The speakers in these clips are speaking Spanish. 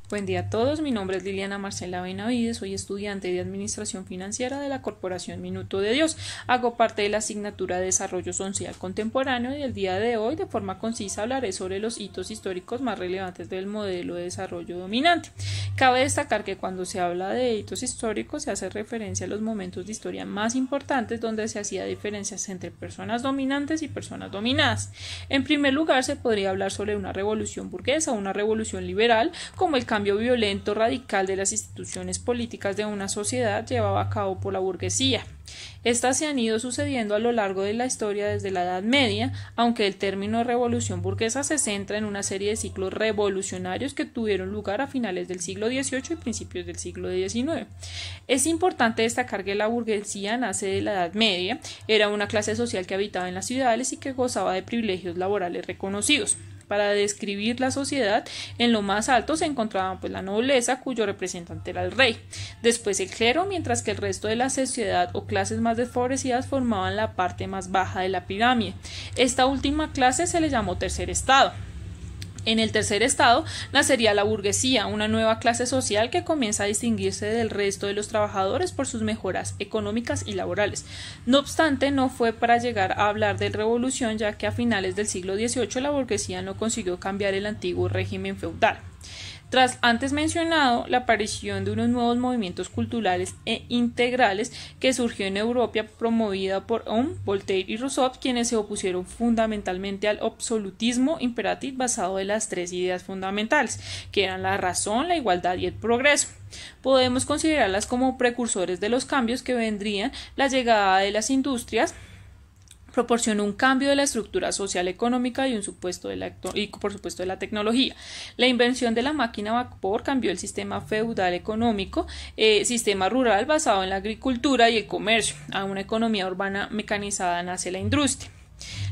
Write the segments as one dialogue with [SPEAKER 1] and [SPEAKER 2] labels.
[SPEAKER 1] Buen día a todos, mi nombre es Liliana Marcela Benavides, soy estudiante de Administración Financiera de la Corporación Minuto de Dios. Hago parte de la asignatura de Desarrollo Social Contemporáneo y el día de hoy, de forma concisa, hablaré sobre los hitos históricos más relevantes del modelo de desarrollo dominante. Cabe destacar que cuando se habla de hitos históricos se hace referencia a los momentos de historia más importantes donde se hacía diferencias entre personas dominantes y personas dominadas. En primer lugar, se podría hablar sobre una revolución burguesa, una revolución liberal, como el cambio violento radical de las instituciones políticas de una sociedad llevado a cabo por la burguesía. Estas se han ido sucediendo a lo largo de la historia desde la Edad Media, aunque el término revolución burguesa se centra en una serie de ciclos revolucionarios que tuvieron lugar a finales del siglo XVIII y principios del siglo XIX. Es importante destacar que la burguesía nace de la Edad Media, era una clase social que habitaba en las ciudades y que gozaba de privilegios laborales reconocidos. Para describir la sociedad, en lo más alto se encontraba la nobleza, cuyo representante era el rey, después el clero, mientras que el resto de la sociedad o clases más desfavorecidas formaban la parte más baja de la pirámide. Esta última clase se le llamó tercer estado. En el tercer estado nacería la burguesía, una nueva clase social que comienza a distinguirse del resto de los trabajadores por sus mejoras económicas y laborales. No obstante, no fue para llegar a hablar de revolución, ya que a finales del siglo XVIII la burguesía no consiguió cambiar el antiguo régimen feudal. Tras antes mencionado, la aparición de unos nuevos movimientos culturales e integrales que surgió en Europa promovida por Voltaire y Rousseau, quienes se opusieron fundamentalmente al absolutismo imperativo basado en las tres ideas fundamentales, que eran la razón, la igualdad y el progreso. Podemos considerarlas como precursores de los cambios que vendrían. La llegada de las industrias proporcionó un cambio de la estructura social económica y por supuesto de la tecnología. La invención de la máquina a vapor cambió el sistema feudal económico, sistema rural basado en la agricultura y el comercio. A una economía urbana mecanizada nace la industria.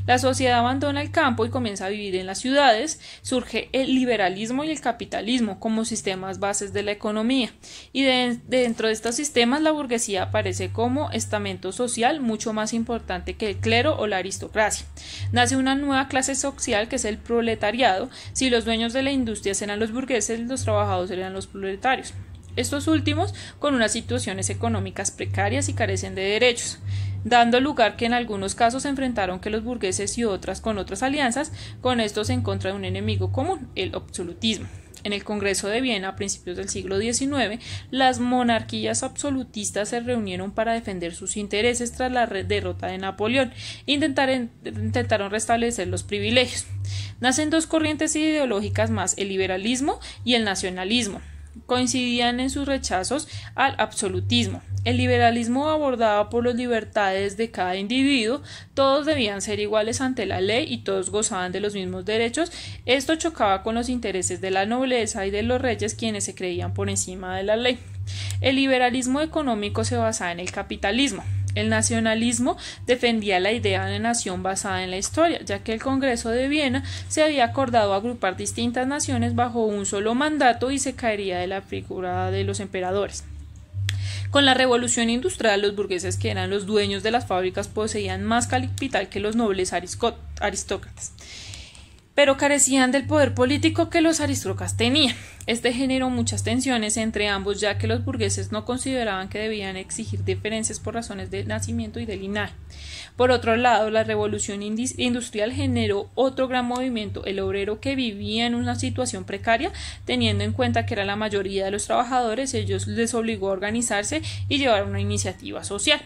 [SPEAKER 1] La sociedad abandona el campo y comienza a vivir en las ciudades. Surge el liberalismo y el capitalismo como sistemas bases de la economía, y dentro de estos sistemas la burguesía aparece como estamento social mucho más importante que el clero o la aristocracia. Nace una nueva clase social que es el proletariado. Si los dueños de la industria eran los burgueses, los trabajadores eran los proletarios. Estos últimos con unas situaciones económicas precarias y carecen de derechos, dando lugar que en algunos casos se enfrentaron que los burgueses y otras con otras alianzas, con estos en contra de un enemigo común, el absolutismo. En el Congreso de Viena a principios del siglo XIX, las monarquías absolutistas se reunieron para defender sus intereses tras la derrota de Napoleón e intentaron restablecer los privilegios. Nacen dos corrientes ideológicas más, el liberalismo y el nacionalismo. Coincidían en sus rechazos al absolutismo. El liberalismo abordaba por las libertades de cada individuo, todos debían ser iguales ante la ley y todos gozaban de los mismos derechos. Esto chocaba con los intereses de la nobleza y de los reyes, quienes se creían por encima de la ley. El liberalismo económico se basaba en el capitalismo. El nacionalismo defendía la idea de nación basada en la historia, ya que el Congreso de Viena se había acordado agrupar distintas naciones bajo un solo mandato y se caería de la figura de los emperadores. Con la revolución industrial, los burgueses, que eran los dueños de las fábricas, poseían más capital que los nobles aristócratas, pero carecían del poder político que los aristócratas tenían. Este generó muchas tensiones entre ambos, ya que los burgueses no consideraban que debían exigir diferencias por razones de nacimiento y de linaje. Por otro lado, la revolución industrial generó otro gran movimiento, el obrero, que vivía en una situación precaria, teniendo en cuenta que era la mayoría de los trabajadores. Ellos les obligó a organizarse y llevar una iniciativa social.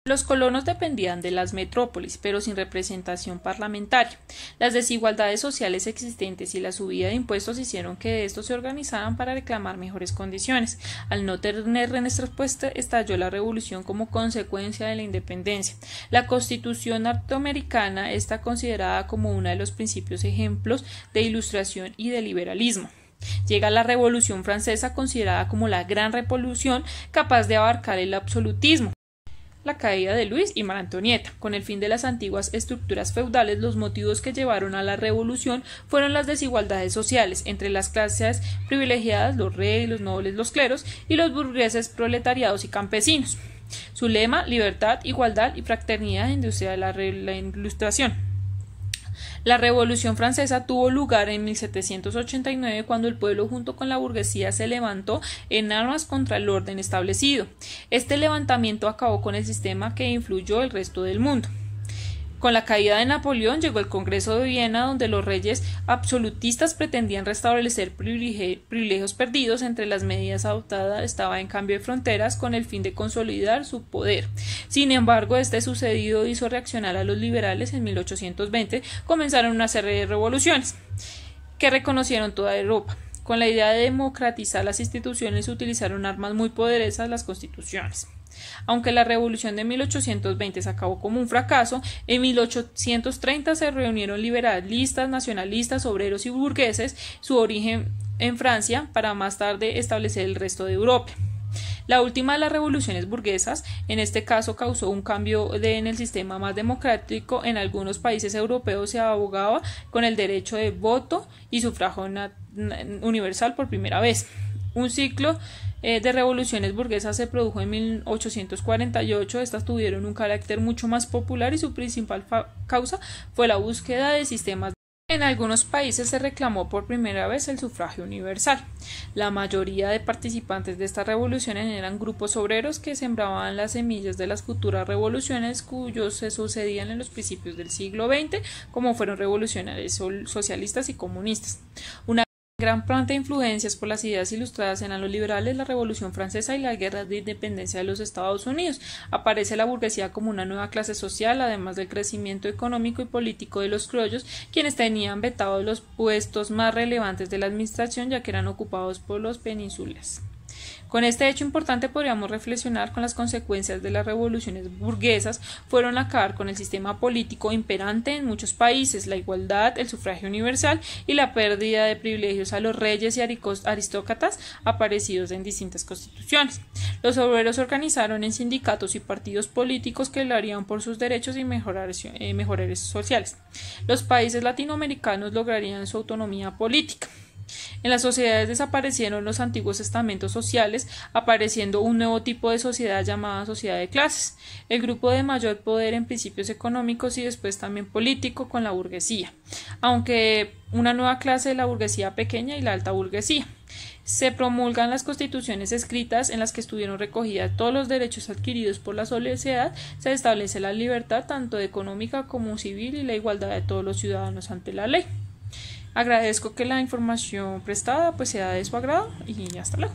[SPEAKER 1] Los colonos dependían de las metrópolis, pero sin representación parlamentaria. Las desigualdades sociales existentes y la subida de impuestos hicieron que estos se organizaran para reclamar mejores condiciones. Al no tener respuesta, estalló la revolución como consecuencia de la independencia. La Constitución norteamericana está considerada como uno de los principios ejemplos de ilustración y de liberalismo. Llega la Revolución Francesa, considerada como la gran revolución capaz de abarcar el absolutismo. La caída de Luis y María Antonieta. Con el fin de las antiguas estructuras feudales, los motivos que llevaron a la revolución fueron las desigualdades sociales entre las clases privilegiadas, los reyes, los nobles, los cleros, y los burgueses, proletariados y campesinos. Su lema: libertad, igualdad y fraternidad, industria de la Ilustración. La Revolución Francesa tuvo lugar en 1789 cuando el pueblo junto con la burguesía se levantó en armas contra el orden establecido. Este levantamiento acabó con el sistema que influyó el resto del mundo. Con la caída de Napoleón llegó el Congreso de Viena, donde los reyes absolutistas pretendían restablecer privilegios perdidos. Entre las medidas adoptadas estaba el cambio de fronteras con el fin de consolidar su poder. Sin embargo, este sucedido hizo reaccionar a los liberales. En 1820 comenzaron una serie de revoluciones que reconocieron toda Europa. Con la idea de democratizar las instituciones se utilizaron armas muy poderosas, las constituciones. Aunque la revolución de 1820 se acabó como un fracaso, en 1830 se reunieron liberalistas, nacionalistas, obreros y burgueses, su origen en Francia, para más tarde establecer el resto de Europa. La última de las revoluciones burguesas, en este caso, causó un cambio en el sistema más democrático. En algunos países europeos se abogaba con el derecho de voto y sufragio universal por primera vez. Un ciclo de revoluciones burguesas se produjo en 1848. Estas tuvieron un carácter mucho más popular y su principal causa fue la búsqueda de sistemas. En algunos países se reclamó por primera vez el sufragio universal. La mayoría de participantes de estas revoluciones eran grupos obreros que sembraban las semillas de las futuras revoluciones cuyos se sucedían en los principios del siglo XX, como fueron revolucionarios socialistas y comunistas. Una gran planta de influencias por las ideas ilustradas eran los liberales, la Revolución Francesa y la Guerra de Independencia de los Estados Unidos. Aparece la burguesía como una nueva clase social, además del crecimiento económico y político de los criollos, quienes tenían vetados los puestos más relevantes de la administración, ya que eran ocupados por los peninsulas. Con este hecho importante podríamos reflexionar con las consecuencias de las revoluciones burguesas. Fueron acabar con el sistema político imperante en muchos países, la igualdad, el sufragio universal y la pérdida de privilegios a los reyes y aristócratas aparecidos en distintas constituciones. Los obreros se organizaron en sindicatos y partidos políticos que lucharían por sus derechos y mejoras sociales. Los países latinoamericanos lograrían su autonomía política. En las sociedades desaparecieron los antiguos estamentos sociales, apareciendo un nuevo tipo de sociedad llamada sociedad de clases, el grupo de mayor poder en principios económicos y después también político con la burguesía, aunque una nueva clase, la burguesía pequeña y la alta burguesía. Se promulgan las constituciones escritas en las que estuvieron recogidas todos los derechos adquiridos por la sociedad, se establece la libertad tanto económica como civil y la igualdad de todos los ciudadanos ante la ley. Agradezco que la información prestada sea de su agrado y hasta luego.